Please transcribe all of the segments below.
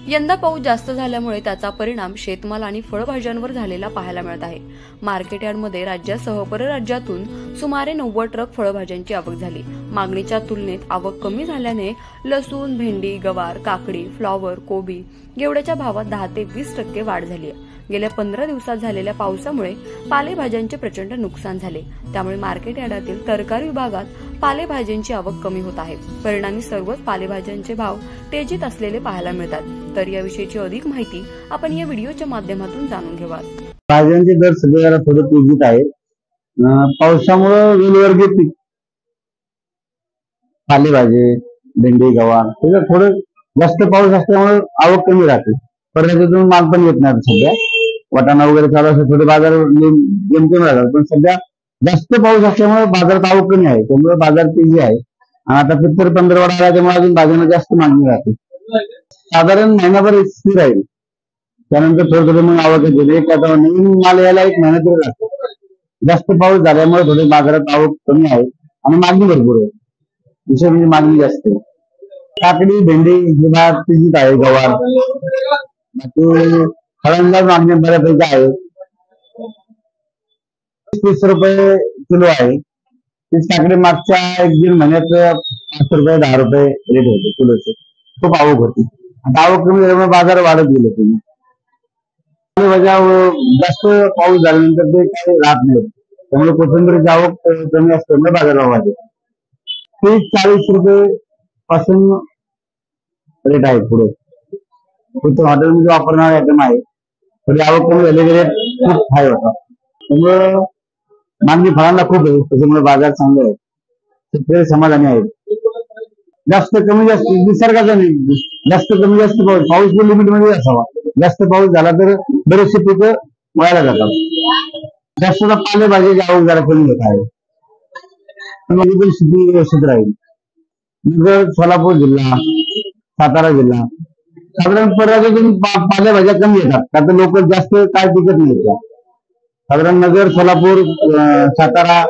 यंदा पाऊस जास्त झाल्यामुळे त्याचा परिणाम शेतमाल आणि फळभाज्यांवर झालेला पाहायला मिळत आहे। मार्केट यार्डमध्ये राज्यासह परराज्यातून सुमारे 90 ट्रक फळभाज्यांची आवक झाली। मागणीच्या तुलनेत आवक कमी झाल्याने लसूण, भेंडी, गवार, काकडी, फ्लॉवर, कोबी, घेवड्याच्या भावात 10 ते 20% वाढ झाली आहे। गेल्या 15 दिवसात झालेल्या पावसामुळे पालेभाज्यांचे प्रचंड नुकसान झाले। त्यामुळे मार्केट यार्डातील तरकारी विभागात पालेभाज्यांची आवक कमी होत आहे। परिणामी सर्वच पालेभाज्यांचे भाव तेजीत असलेले पाहायला मिळतात। तर याविषयीची अधिक माहिती आपण या व्हिडिओच्या माध्यमातून जाणून घेऊयात। भाज्यांचे दर सध्या थोडे तेजीत आहेत। पावसामुळे वेलवर्गीय पीक पालेभाजी, भेंडी, गवार हे थोडं जास्त पाऊस असल्यामुळे आवक कमी राहते। परराज्यातून माल पण येत नाही सध्या। वाटाणा वगैरे चालू असं थोडे बाजार जेमतेम राहतात, पण सध्या जास्त पाऊस असल्यामुळे बाजारात आवक कमी आहे, त्यामुळे बाजार तेजी आहे। आणि आता पित्तर 15 आला त्यामुळे अजून भाज्यांना जास्त मागणी राहते। साधारण महिनाभर स्थिर राहील, त्यानंतर थोडं थोडं मग आवक येते। एक आता नवीन माल यायला 1 महिना तरी लागतो। जास्त पाऊस झाल्यामुळे थोडे बाजारात आवक कमी आहे आणि मागणी भरपूर आहे। विशेष म्हणजे मागणी जास्त आहे। काकडी, भेंडी ही भाव तेजीत आहे। गवार बाकी फळांना मागणी बऱ्यापैकी आहे। 30 रुपये किलो आहे। तीच काकडी मागच्या 1-1.5 महिन्यात 5 रुपये 10 रुपये रेट होते किलोचे। खूप आवक होती। आता आवक कमी झाल्यामुळे बाजार वाढत गेले। जास्त पाऊस झाल्यानंतर ते काही राहत नाही, त्यामुळे कोथिंबीरची आवक कमी असल्यामुळे बाजारभाव वाढले। 30-40 रुपये पासून रेट आहे पुढे। हॉटेलमध्ये वापरणारे आयटम आहे, थोडी आवक कमी झालेली रेट खूप हाय होता। त्यामुळे मागणी फळांना खूप आहे, त्याच्यामुळे बाजार चांगले आहे। शेतकरी समाधानी आहेत। जास्त कमी जास्त निसर्गाचा नाही, जास्त कमी जास्त पाऊस लिमिट मध्ये असावा। जास्त पाऊस झाला तर बरेचसे पिकं वाया जातात। जास्त पालेभाज्याची आवक जरा कमी होत आहे, पण शेती व्यवस्थित राहील। नगर, सोलापूर जिल्हा, सातारा जिल्हा साधारण परराज्यातून पालेभाज्या कमी येतात, आता लोक जास्त काय पिकत नाही। साधारण नगर, सोलापूर, सातारा,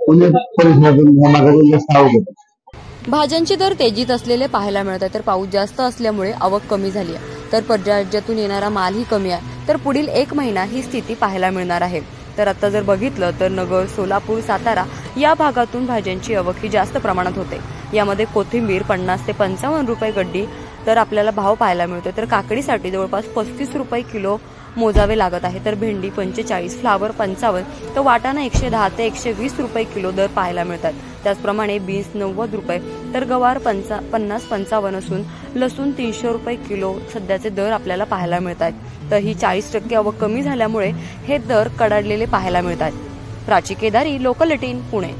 पुणे परिसरातून या भागातून जास्त आवक होते। भाज्यांचे दर तेजीत असलेले पाहायला मिळतात, तर पाऊस जास्त असल्यामुळे आवक कमी झाली आहे। तर परराज्यातून येणारा मालही कमी आहे। तर पुढील 1 महिना ही स्थिती पाहायला मिळणार आहे। तर आता जर बघितलं तर नगर, सोलापूर, सातारा या भागातून भाज्यांची आवक ही जास्त प्रमाणात होते। यामध्ये कोथिंबीर 50 ते 55 रुपये गड्डी तर आपल्याला भाव पाहायला मिळतो। तर काकडीसाठी जवळपास 35 रुपये किलो मोजावे लागत आहे। तर भेंडी 45, फ्लावर 55, तर वाटाणा 110 ते 120 रुपये किलो दर पाहायला मिळतात। त्याचप्रमाणे बीन्स 90 रुपये, तर गवार 50-55 असून लसूण 300 रुपये किलो सध्याचे दर आपल्याला पाहायला मिळतात। तर ही 40% आवक कमी झाल्यामुळे हे दर कडाडलेले पाहायला मिळतात। प्राची केदारी, लोकल 18, पुणे।